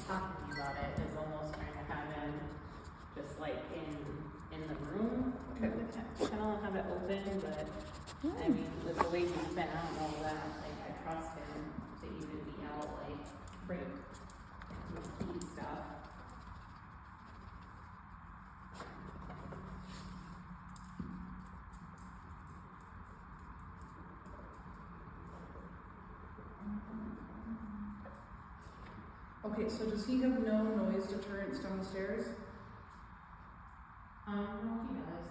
talking about it, is almost trying to have him just like in the room. Kind of have it open, but I mean, with the way he's been, I don't know that, like, I trust him to even be out, like, Right. with key stuff. Okay, so does he have no noise deterrents downstairs? No, he does.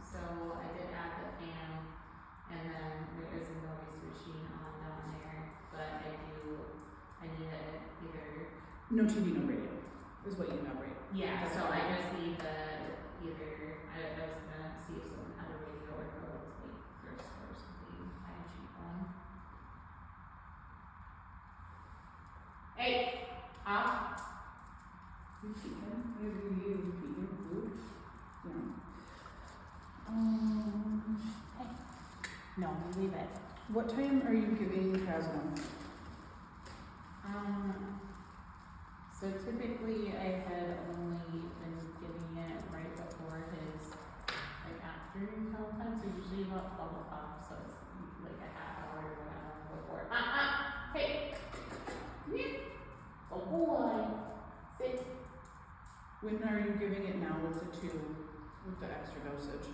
So I did add the fan, and then there is a noise machine on down there, but I need it either. No TV, no radio, is what you have, right? Yeah, That's so fine. I just need the either, I was gonna see if someone had a radio or go to like thrift store or something, find a cheap one. Hey, You feed him? You feed him food? Yeah. hey, no, you leave it. What time are you giving Trazodone? So typically I had only been giving it right before his, like, afternoon time, so usually about 12 o'clock, so it's like a half hour or whatever before. Hey, come here. Oh boy, sit. When are you giving it now with the extra dosage?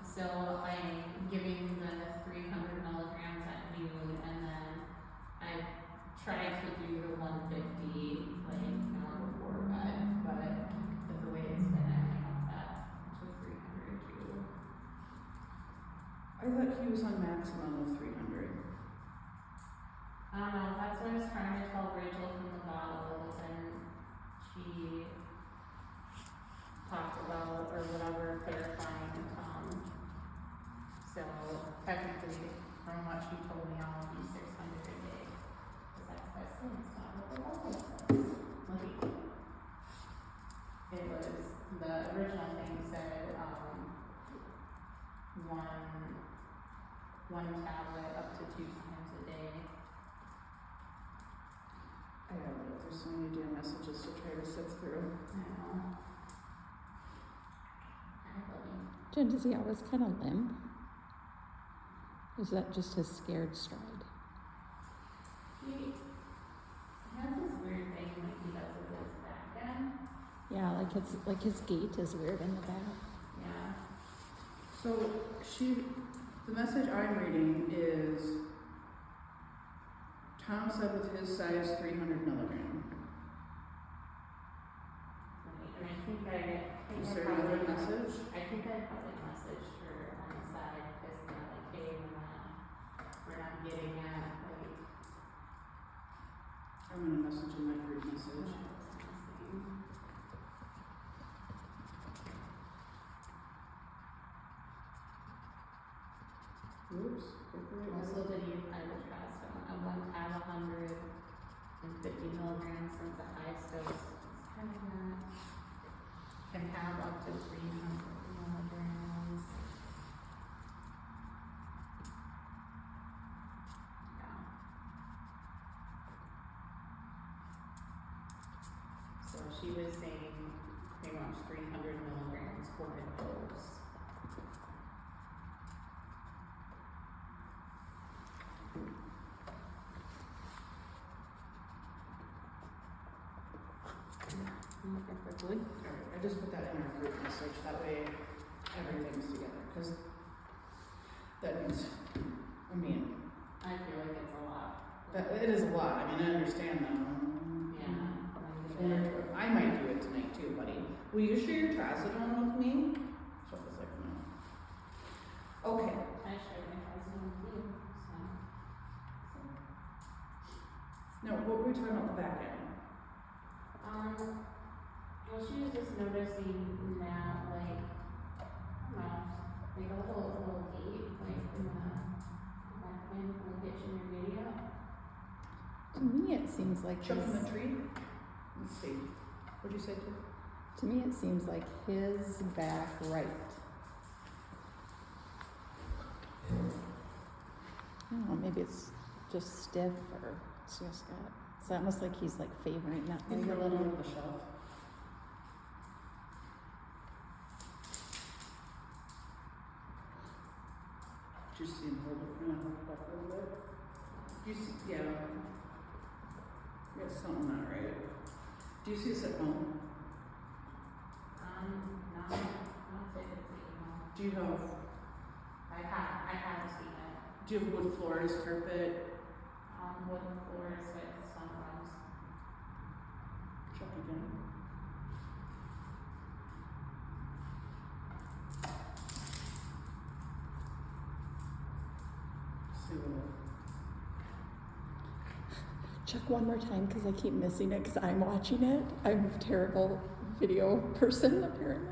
So I'm giving the 300 milligrams at noon, and then I tried to do the 150 like an hour before bed, but with the way it's been, I might up that to 300 too. I thought he was on maximum of 300. I don't know, that's what I was trying to tell Rachel from the bottles, and she talked about, or whatever, clarifying, so technically, from what she told me, I'll be 600 a day, cause that's what I said, it's not what the bottle says. Like, it was, the original thing said, one tablet up to 2 times a day. I gotta look, there's so many damn messages to try to sift through. I know. Jen, does he always kind of limp? Is that just his scared stride? He has this weird thing like he does with his back end. Yeah, like his gait is weird in the back. Yeah. So the message I'm reading is, Tom said with his size 300 milligram. And I think Is there another message? I think I probably messaged her on the side because they're like, hey, we're not getting at like. I'm gonna message in my group message. Oops. Also, did you find the Trazodone? At one time, 150 milligrams since the highest dose is kind of not. Can have up to 300 milligrams. Yeah. So she was saying pretty much 300 milligrams for a dose. I'm looking for food. Alright, I just put that in our group message, that way everything's together, cause that means, I mean, I feel like it's a lot. it is a lot, I mean, I understand that. Yeah. I might do it tonight too, buddy. Will you share your Trazodone with me? Shelby's like, no. Okay. I shared my Trazodone with you, so. Now, what were we talking about the back end? Well, she was just noticing that, like, I don't know, like a little gate, like in the back end, when we get you your video. To me, it seems like Chuck in his, the tree? Let's see. What'd you say, Tiff? to me, it seems like his back right. I don't know, maybe it's just stiff or it's just got It's almost like he's like favoring that He's way a going little. over the shelf. Did you see him hold it, kind of hold it up a little bit? Do you see, yeah. Got something not right. Do you see this at home? No, not typically, no. Do you have, I haven't seen it. do you have wood floors, carpet? Wooden floors with sunroofs. Check again. See what. Check one more time because I keep missing it because I'm watching it. I'm a terrible video person apparently.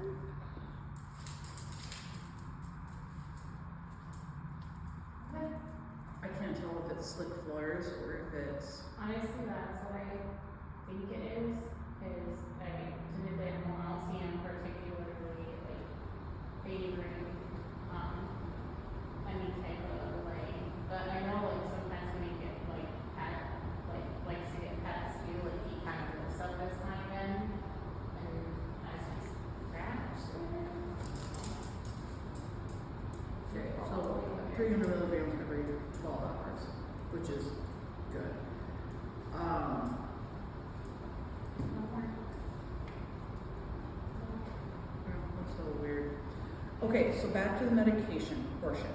I can't tell if it's slick floors or if it's. Honestly, that's what I think it is, because I typically don't see him particularly like favoring any type of lighting. But I know like sometimes when you get like pet likes to get pets too, like he kind of looks up this time in and as he scratched it. Okay, so 300 milligrams every 12 hours, which is good. That's so weird. Okay, so back to the medication portion.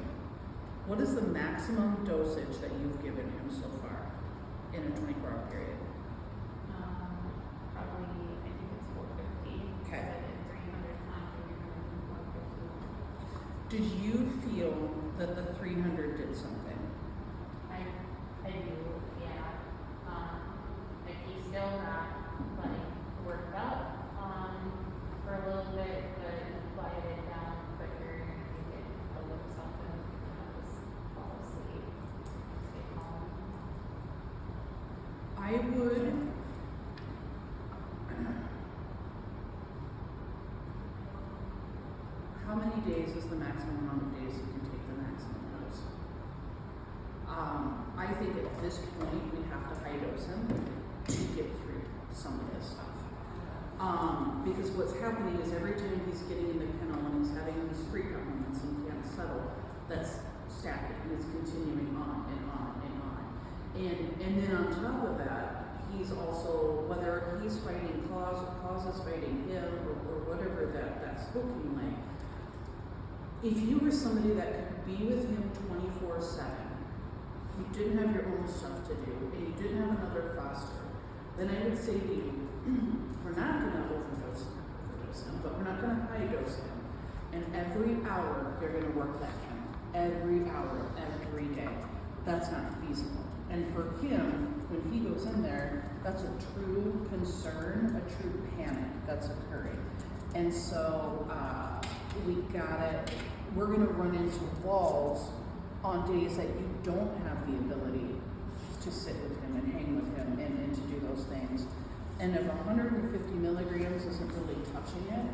What is the maximum dosage that you've given him so far in a 24-hour period? Probably, I think it's 450. Okay. I did 300 times, 450. Did you feel that the 300 did something? I do, yeah. Like he still got like worked up for a little bit, but quieted down quicker. And I think it was something that was fall asleep, stay calm. I would. How many days is the maximum amount of days you can take the maximum dose? I think at this point we have to high dose him to get through some of this stuff. Because what's happening is every time he's getting in the kennel and he's having these freak out moments and he can't settle, that's stacking and it's continuing on and on and on. And then on top of that, he's also, whether he's fighting Claus or Claus is fighting him or whatever that's looking like, if you were somebody that could be with him 24/7, you didn't have your own stuff to do, and you didn't have another foster, then I would say to you, we're not going to overdose him, but we're not going to high dose him. And every hour, you're going to work that kennel. Every hour, every day. That's not feasible. And for him, when he goes in there, that's a true concern, a true panic that's occurring. And so, we're gonna run into walls on days that you don't have the ability to sit with him and hang with him and to do those things. And if 150 milligrams isn't really touching it,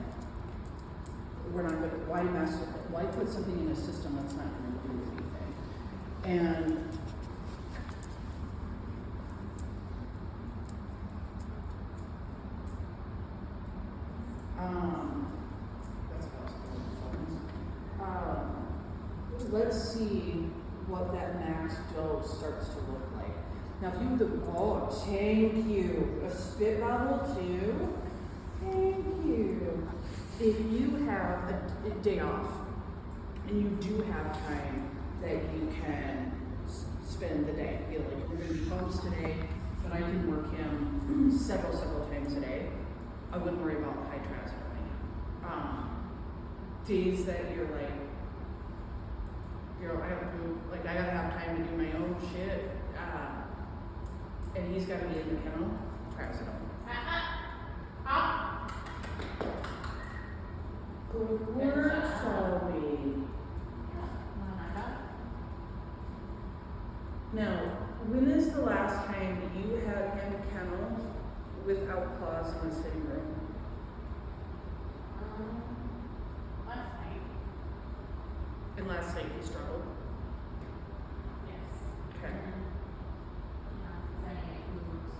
we're not gonna, why mess with it? Why put something in a system that's not gonna do anything? And that's possible. Let's see what that max dose starts to look like. Now, if you have the, oh, thank you. A spit bottle too? Thank you. If you have a day off and you do have time that you can spend the day, feel like we're going to be bumps today, but I can work him several times a day, I wouldn't worry about high transfer. Days that you're like, I have to, like, I gotta have time to do my own shit, and he's gotta be in the kennel, trazodone. Good work, Shelby. Now, when is the last time you had him kenneled without Claus in the sitting room? Last night. And last night he struggled? Yes. Okay. Yeah, 'cause I moved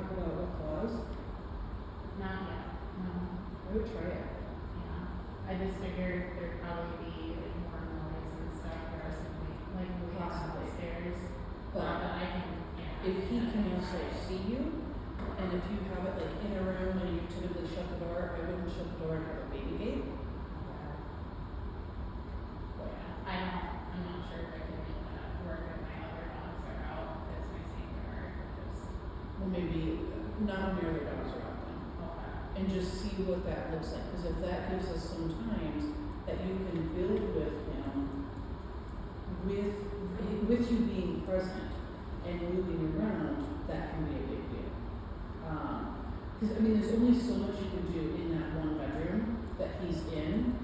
talk about what caused? Not yet, no. I would try it. Yeah, I just figured there'd probably be like more noise and stuff or something, like moving Possibly. upstairs. But I can, yeah. if he can also see you, and if you have it like in a room and you typically shut the door, I wouldn't shut the door and have a baby gate. Well, yeah, I'm not sure if I can make that work if my other dogs are out, because my senior is, Well, maybe not when your other dogs are out then. And just see what that looks like, because if that gives us some times that you can build with him, with you being present and moving around, that can be a big deal. Because I mean, there's only so much you can do in that one bedroom that he's in,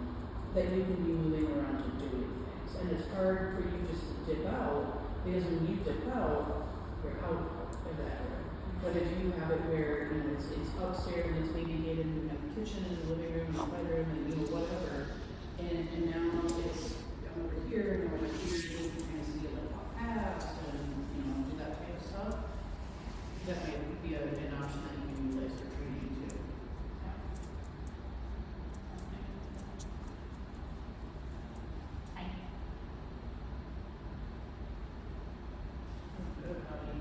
that you can be moving around and doing things. And it's hard for you just to dip out, because when you dip out, you're out of that area. But if you have it where, you know, it's upstairs and it's maybe gated and you have the kitchen and the living room and the bedroom and, you know, whatever, and now it's over here and over here, you can kind of see it like off paths and, you know, do that type of stuff. That might be an option that you can utilize for training too. I, Good, buddy.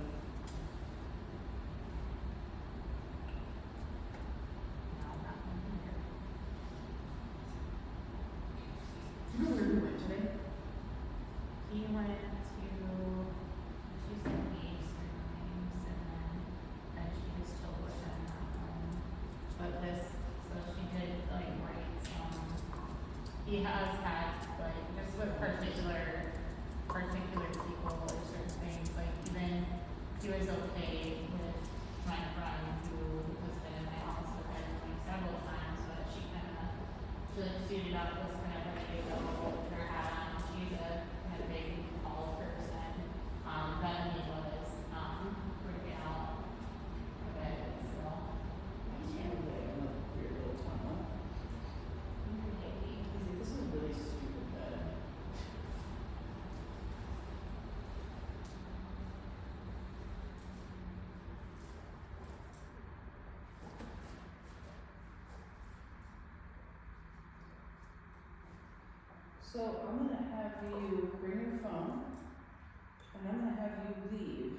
no, not one here. Do you know where we went today? He went to, she said East or Names, and then she just chilled with him at home. But so she did like write some, he has had like, just with particular people or certain things, like even, he was okay with my friend who has been in my house with him like several times, but she like suited up, was kind of ready to go with her hat on. She's a kind of big, tall person. Then he was, freaking out a bit, so. Weird little tunnel. Maybe. This is really stupid bed. So I'm gonna have you bring your phone, and I'm gonna have you leave.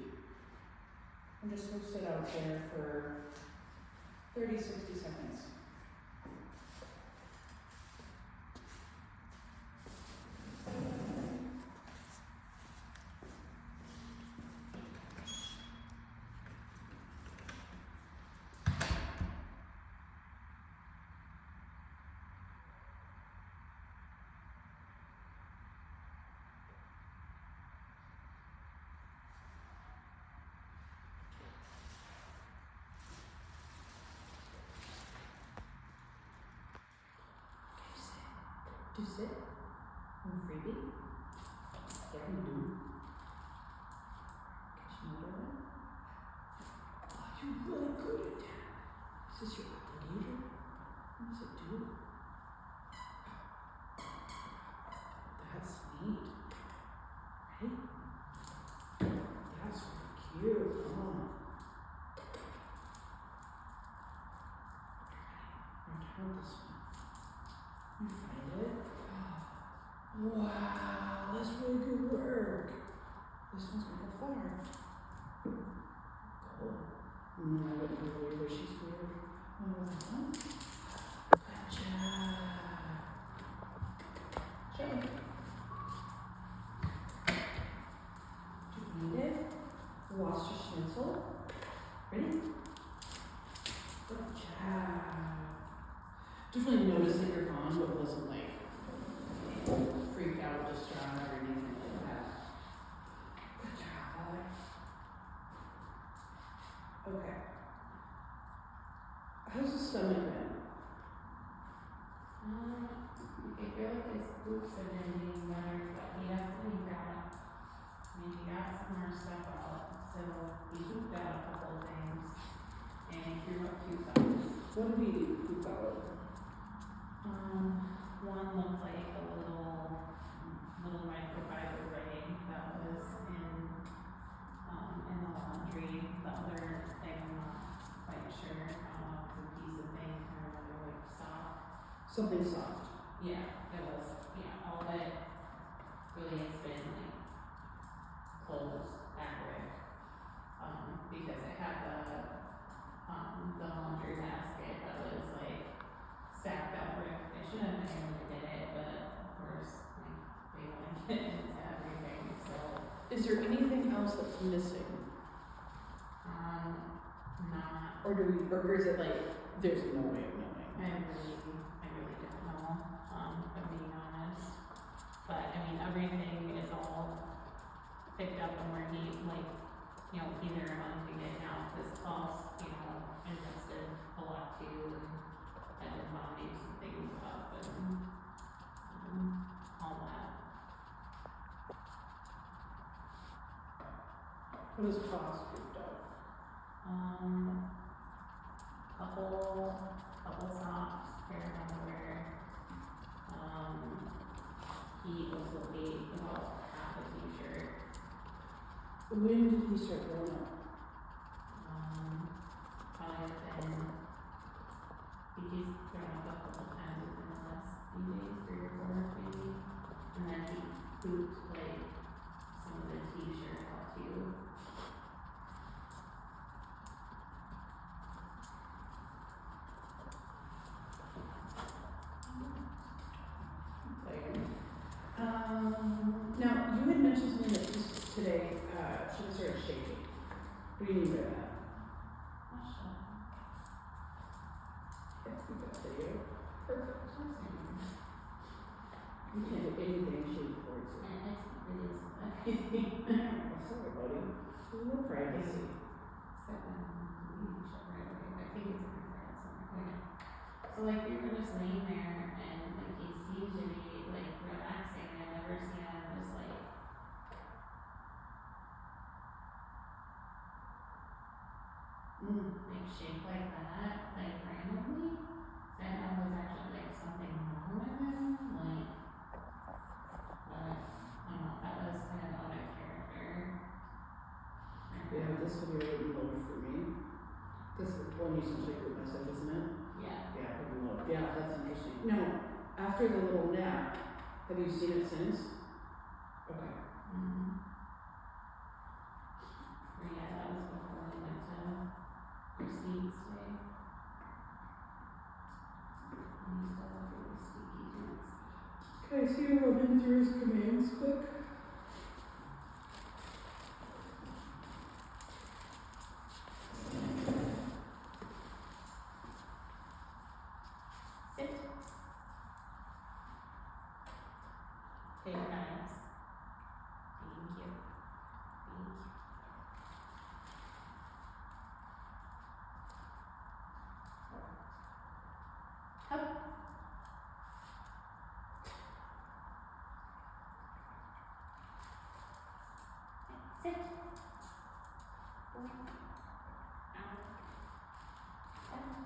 And just go sit out there for 30, 60 seconds. Do sit. And freebie. Yeah, you do. Catch another one. Oh, you're really good at that. Is this your leader? What does it do? That's neat. Right? That's really cute. Oh. I'm trying this one. You find it? Wow, that's really good work. This one's gonna go far. Cool. I wouldn't be weird, but she's weird. Good job. Show me. Do you need it? Lost your schnitzel? Ready? Good job. Definitely notice that you're gone, but it wasn't like freaked out, distraught, or anything like that. Good job, boy. Okay. How's the stomach been? I feel like his boots have been getting better, but he definitely he got some more stuff out, so he pooped out a couple of things, and he threw up 2 times. What did he poop out? One looked like a little microfiber ring that was in the laundry. The other thing I'm not Something soft. Yeah, it was, all of it really has been like closed accurate. Because it had the laundry basket that was like stacked up for recognition and I only did it, but of course, like, they wanna get into everything, so, Is there anything else that's missing? not, Or is it like, there's no way of knowing? I really don't know, if I'm being honest. But, I mean, everything is all picked up and where he, like, either hunting it now, cause Klaus, invested a lot too, and had to bonding some things up and, all that. What is cost picked up? Couple socks, pair of underwear. He also ate about half a t-shirt. When did he start growing up? Probably within, I think he's thrown up a couple times within the last few days, 3 or 4 maybe. And then he pooped like some of the t-shirt out too. Now, you had mentioned something that just today, she started shaking. What do you mean by that? Yeah, we got video. Perfect. You can't do anything shake towards it. Sorry, buddy. A little privacy. So like we were just laying there and like he seemed to be like relaxing. I never seen him just like shake like that, like randomly. So I thought it was actually like something wrong with him, like but I don't know, that was kind of out of character. Yeah, this video wouldn't load for me. This is one you sent your group message, isn't it? Yeah. Yeah, it wouldn't load. Yeah, that's interesting. Now, after the little nap, have you seen it since? Okay. Yeah, that was before we went to Christine's day. And he still had really sneaky dudes. Can I see him run through his commands quick? Sit. Take times. Thank you. Thank you. Up. Sit. Boy. Out. Down.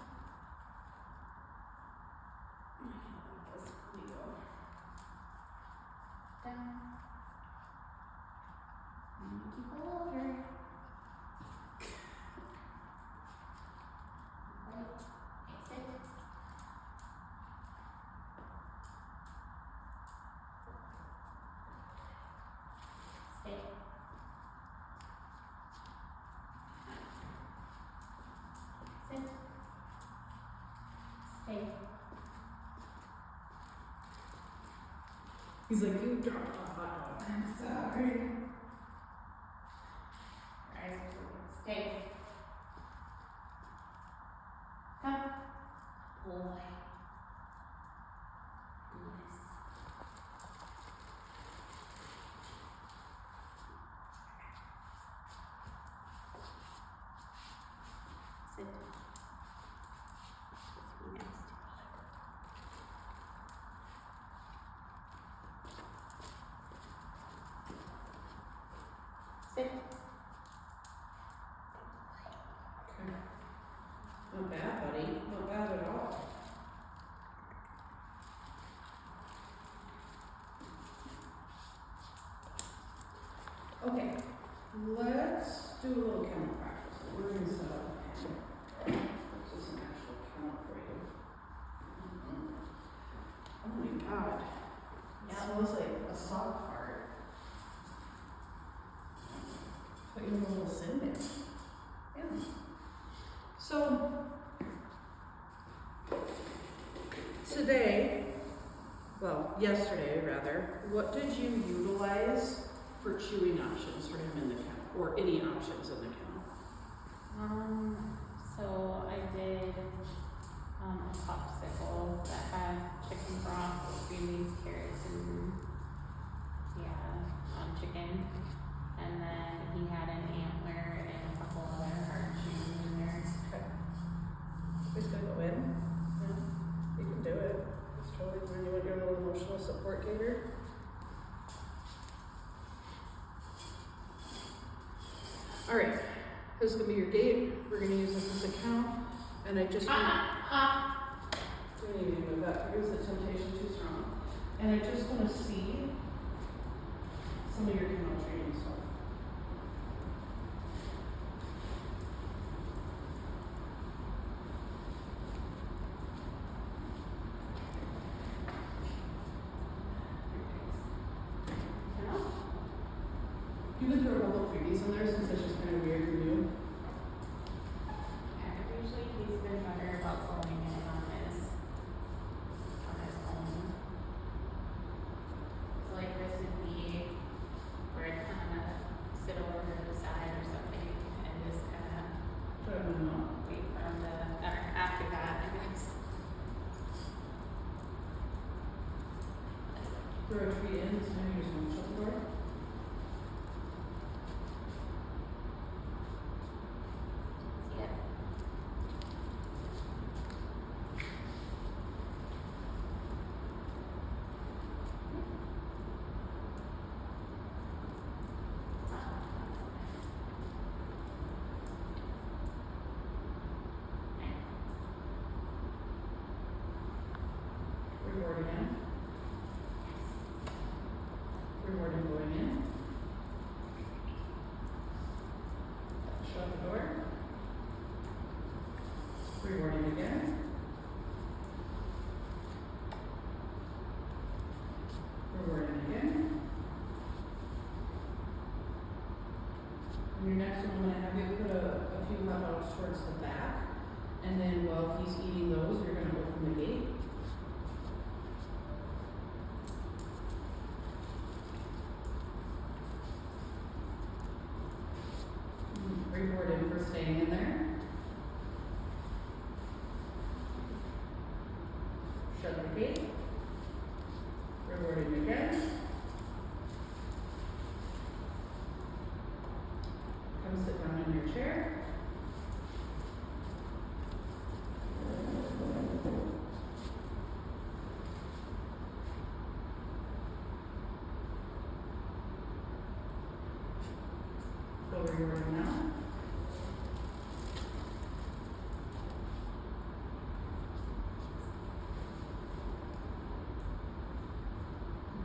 This video. Down. And keep it over. Right. Sit. Stay. Sit. Stay. He's like, you dropped a hot dog. I'm sorry. Eyes are closed. Stay. Come. Boy. Yes. Sit. Just be next to me. Sit. Not bad, buddy. Not bad at all. today, well, yesterday rather, what did you utilize for chewing options for him in the kennel, or any options in the kennel? So I did, a popsicle that had chicken broth, green beans, carrots, and, chicken. And then he had an antler and a couple other hard chews in there. Okay. We can go in. Yeah. You can do it. It's totally fine. You want your little emotional support gator? All right. This is gonna be your gate. We're gonna use this as a count. And I just we need to move that. Here's the temptation too strong. And I just want to see some of your kennel training stuff. You can throw a couple of freebies in there since it's just kind of weird and new. Usually he's been better about going in on his own. So like this would be where I'd kind of sit over to the side or something and just kind of Try to move on. wait for him to, or after that, I guess. Throw a treat in, this time you just want to shut the door. Yeah. Reward again. Reward him going in. Shut the door. Reward him again. Reward him again. And your next one, I'm gonna have you put a few hot dogs towards the back. And then while he's eating those, you're gonna open the gate. Reward him for staying in there. Shut the gate. Reward him again. Come sit down in your chair. Go reward him now.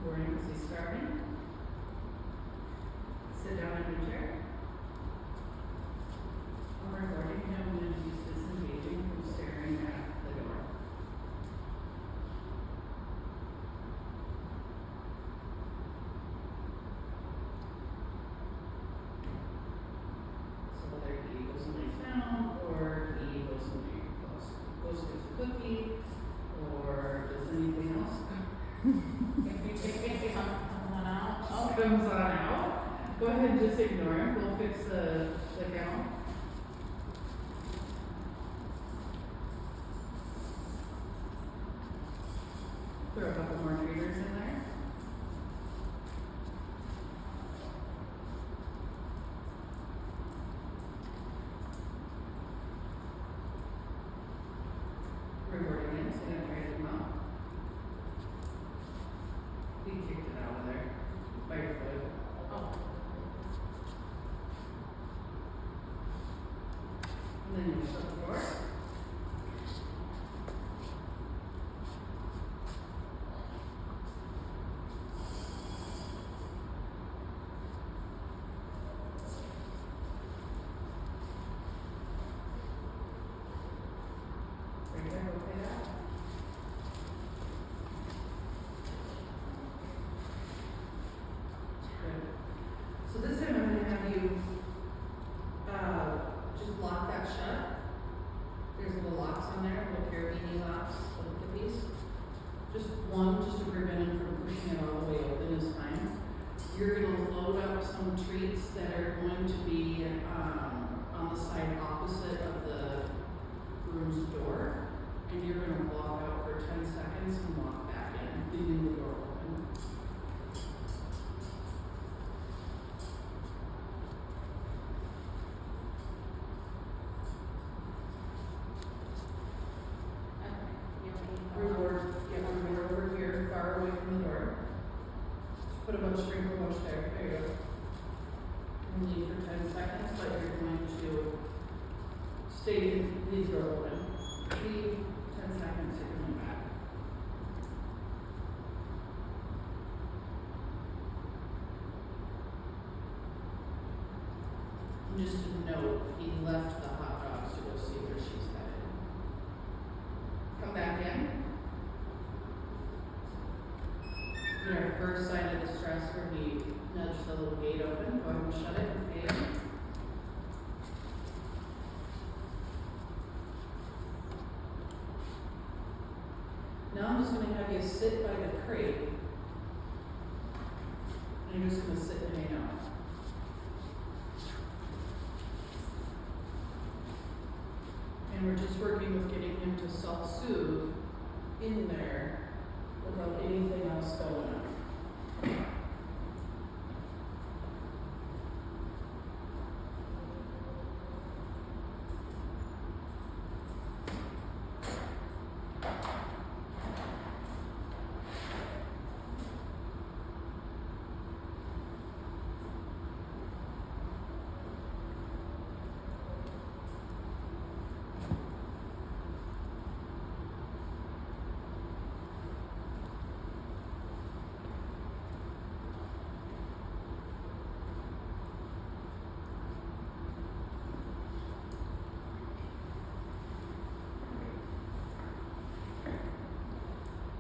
Reward him because he's starving. Sit down in your chair. I'm rewarding him when he's disengaging from staring at the door. So whether he goes and lays down, or he goes and goes to a cookie, or does anything else. Comes on out. Go ahead and just ignore him. We'll fix the count. Throw a couple more treaters in there. Reward again, so you're gonna try them out. He kicked it out of there by your foot. Oh. And then you shut the door. Right there, okay that? pair of eating laps, look at these. Just one, just to prevent him from pushing it all the way open this time. You're gonna load up some treats that are going to be, on the side opposite of the room's door. And you're gonna walk out for 10 seconds and walk back in, leaving the door open. Reward, get reward over here, far away from the door. Just put a bunch, sprinkle a bunch there, there you go. And leave for 10 seconds, but you're going to stay, leave the door open. Leave 10 seconds, you're coming back. And just to note, he left the hot dogs to go see where she's headed. Come back in. And our first sign of distress where we nudge the little gate open, go ahead and shut it and pay it. Now I'm just gonna have you sit by the crate. And you're just gonna sit and hang out. And we're just working with getting him to self-soothe in there without anything else going on.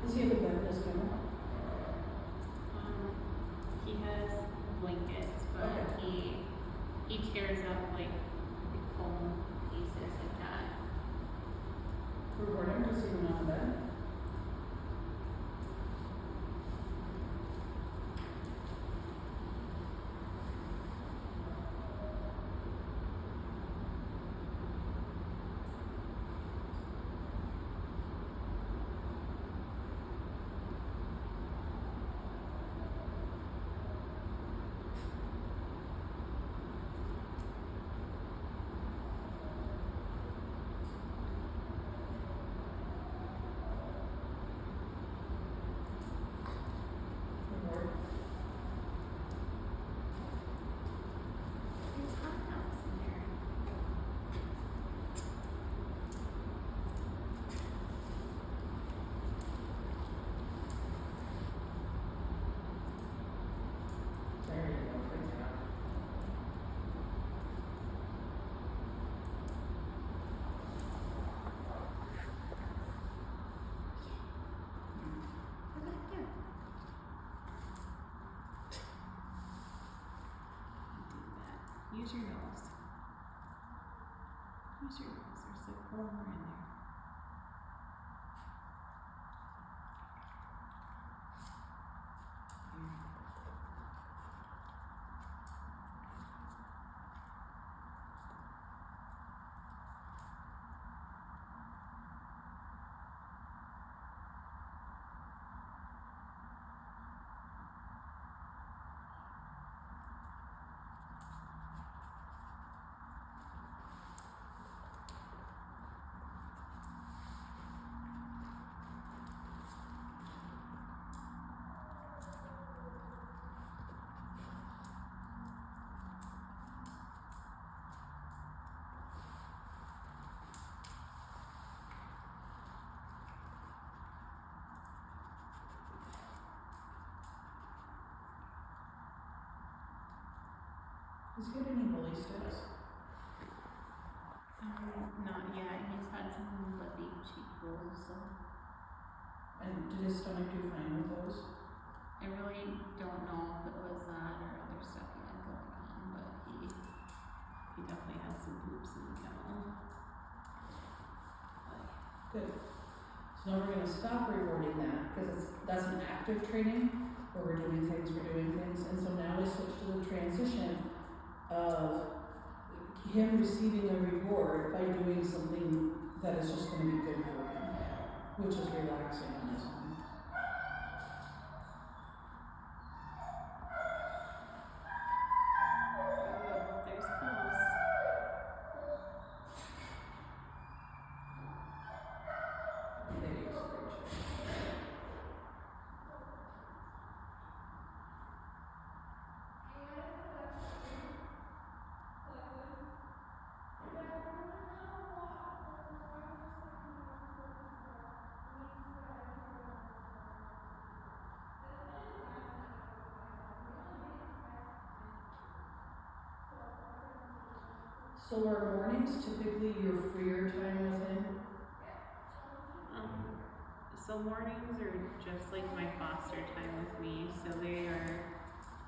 Does he have a bed in his camera? He has blankets, but Okay. he tears up like big foam pieces like that. Recording, does he went on the bed? There's hot dogs in there. There you go, good job. Look at there. Do that. Use your nose. Use your nose. There's like four more in there. Has he had any bully sticks? Not yet. He's had some lippy cheek rolls, so And did his stomach do fine with those? I really don't know if it was that or other stuff he had going on, but he definitely has some poops in the kennel. But Good. So now we're gonna stop rewarding that, because that's an active training, where we're doing things, and so now we switch to the transition of him receiving a reward by doing something that is just gonna be good for him, which is relaxing on his own. Oh, there's calls. There you go, Rachel. So are mornings typically your freer time with him? So mornings are just like my foster time with me. So they are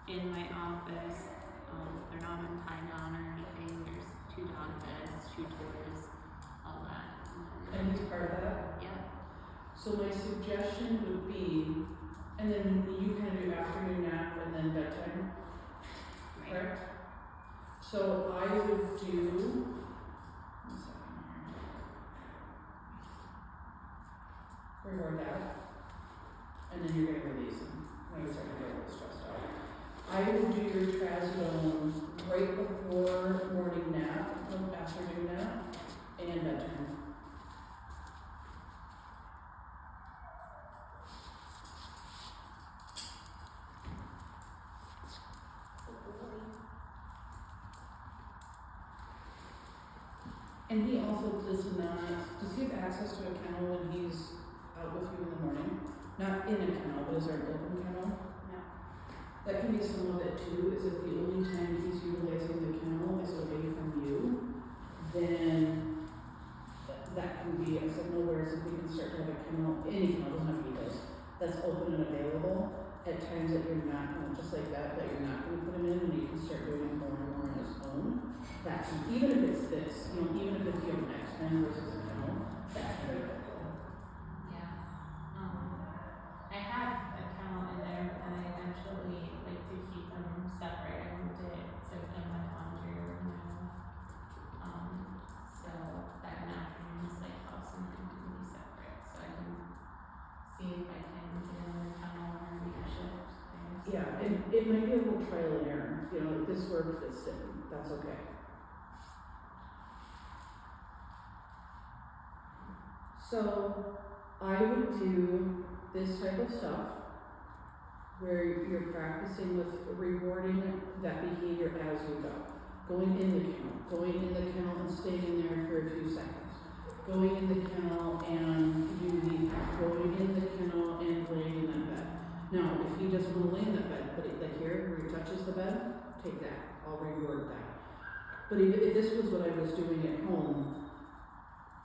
in my office. They're not on tie down or anything. There's 2 dog beds, 2 toys, all that. And he's part of that? Yeah. So my suggestion would be, and then you kind of do afternoon nap and then bedtime, Right. correct? So I would do, 1 second here. Reward that. And then you're gonna release him when you start to get a little stressed out. I would do your trazodone right before morning nap, afternoon nap, and bedtime. And he also does he have access to a kennel when he's out with you in the morning? Not in a kennel, but is there an open kennel? No. That can be some of it too, is if the only time he's utilizing the kennel is away from you, then that can be a signal, whereas if we can start to have a kennel, any kennel, doesn't have to be this, that's open and available, at times that you're not, just like that you're not gonna put him in, and you can start doing it more and more on his own. That's, even if it's this, even if it's an X-Men versus a kennel, that's very helpful. Yeah. I had a kennel in there, but then I eventually like to keep them separate. I moved it so in my laundry room now. So that in afternoons, like house and him can be separate, so I can see if I can get in the kennel or make a shift there. Yeah, and it might be a little trial and error, if this works, this didn't, that's okay. So, I would do this type of stuff, where you're practicing with rewarding that behavior as you go. Going in the kennel and staying in there for a few seconds. Going in the kennel and going in the kennel and laying in that bed. Now, if he doesn't want to lay in that bed, but like here, where he touches the bed, take that, I'll reward that. But if this was what I was doing at home,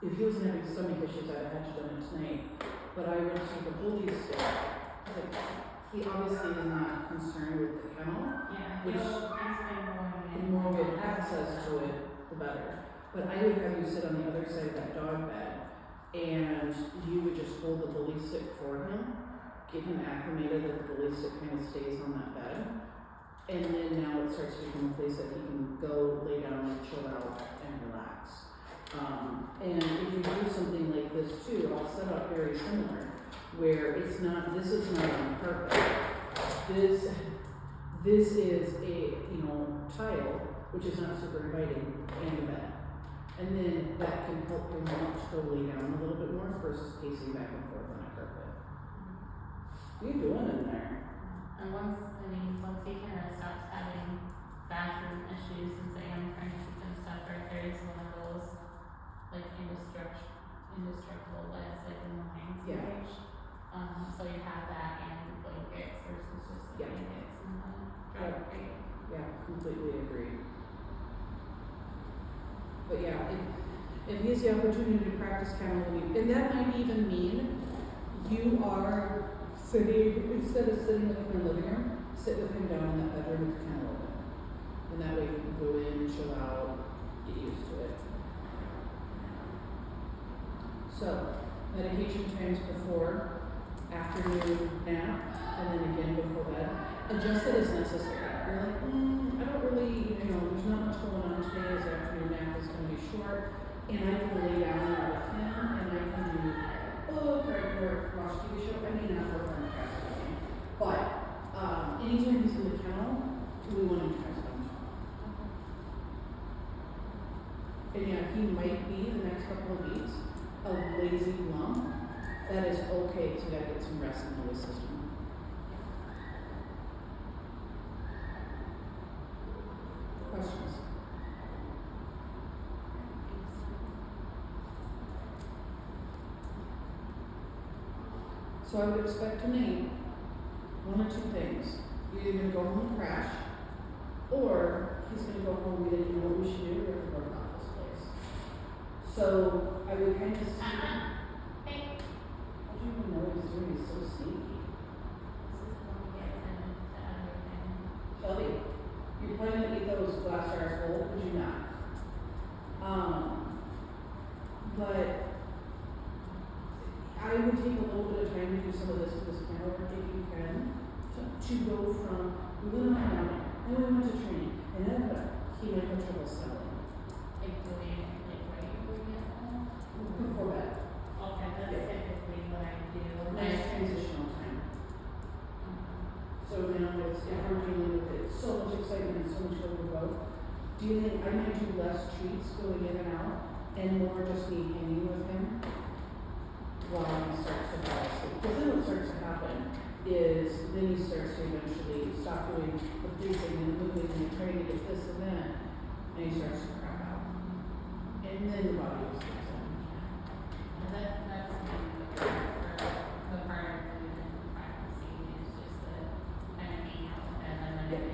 if he wasn't having stomach issues, I'd have done it tonight. But I would take a bully stick. Like, he obviously is not concerned with the kennel. Yeah, Which- The more we have access to it, the better. But I would have you sit on the other side of that dog bed, and you would just hold the bully stick for him, get him acclimated that the bully stick kind of stays on that bed, and then now it starts to become a place that he can go lay down and chill out and relax. And if you do something like this too, I'll set up very similar, where this is not on purpose. This is a, tile, which is not super inviting, and a bed. And then that can help him want to go lay down a little bit more versus pacing back and forth on a carpet. What are you doing in there? And once he kind of stops having bathroom issues, since I am trying to keep them separate, there is one of those, like, indestructible beds, like in the Lions Yeah. cage. So you have that and blankets versus just the Yeah. blankets and the drop crate. Yeah, completely agree. But yeah, if he has the opportunity to practice kennel, and that might even mean you are sitting, instead of sitting with him in the living room, sit with him down in that bedroom with the kennel open. And that way you can go in, chill out, get used to it. So, medication times before, afternoon nap, and then again before bed. Adjust it as necessary. You're like, I don't really, there's not much going on today. His afternoon nap is going to be short, and I can lay down there with him, and I can do right work, watch TV show. I may not work on the couch, but anytime he's in the kennel, we want to try something. And yeah, he might be the next couple of weeks a lazy lump. That is okay to get some rest into his system. Questions? So I would expect tonight one or two things. You're either going to go home and crash, or he's going to go home and you know what we should do? We have to work on this place. So I would kind of see. Hey. How do you even know what he's doing? He's so sneaky. Shelby, you're planning to eat those glass jars whole, could you not? But I would take a little bit of time to do some of this with this camera work if you can, to go from, we went on an outing, then we went to training, and then he might have trouble settling. Like doing it like right before you get home? Before bed. Okay, that's typically what I do. Nice transitional time. So now it's, if we're dealing with it, so much excitement and so much go. I might do less treats going in and out, and more just me hanging with him while he starts to fall asleep. Because then what starts to happen is then he starts to eventually stop doing the breathing and moving and trying to get this and that, and he starts to crap out. And then the body just kicks in. And that's the part of the practicing is just the kind of hang out with them and then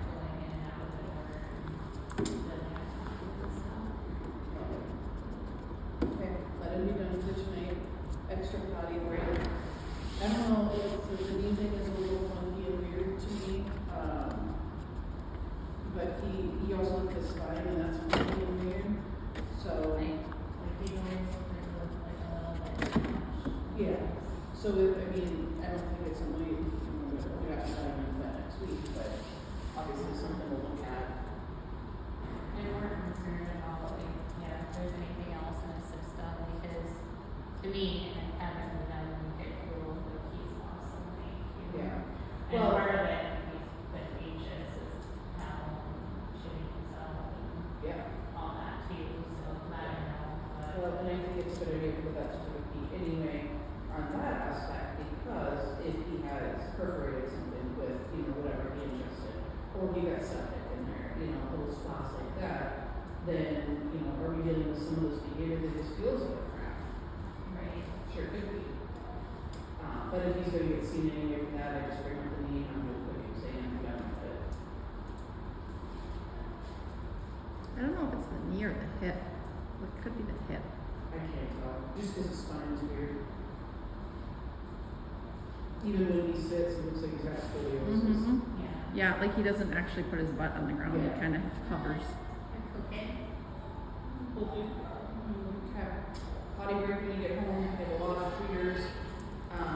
going in and out of the order and the and stuff. Okay, let him be done with it tonight. Extra potty break. I don't know if the evening is a little funky and weird to me, but he also looked his spine and that's funky and weird. So Like you always look like a little bit. yeah. So if, I don't think it's something we have to dive into that next week, but obviously something to look at. And we're concerned about like, if there's anything else in the system because to me, and I haven't done it through the keys lost some weight. Yeah. And Well- part of it, he's been anxious is how shitting himself and Yeah. all that too, so I don't know, but. Well, and I think it's a good idea for that to repeat anyway on that aspect, because if he has perforated something with, whatever he ingested, or he got septic in there, little spots like that, then, are we dealing with some of this behavior that just feels like crap? Right. Sure could be. But if he's gonna get seen anyway for that, I just bring up the knee and I'm doing quick exam and done with it. I don't know if it's the knee or the hip. It could be the hip. I can't tell, just because his spine is weird. Even when he sits, it looks like he's got scoliosis. Mm-hmm. Yeah. Yeah, like he doesn't actually put his butt on the ground. Yeah. He kind of hovers. Okay. Okay. Potty break when you get home, have a lot of tweeters.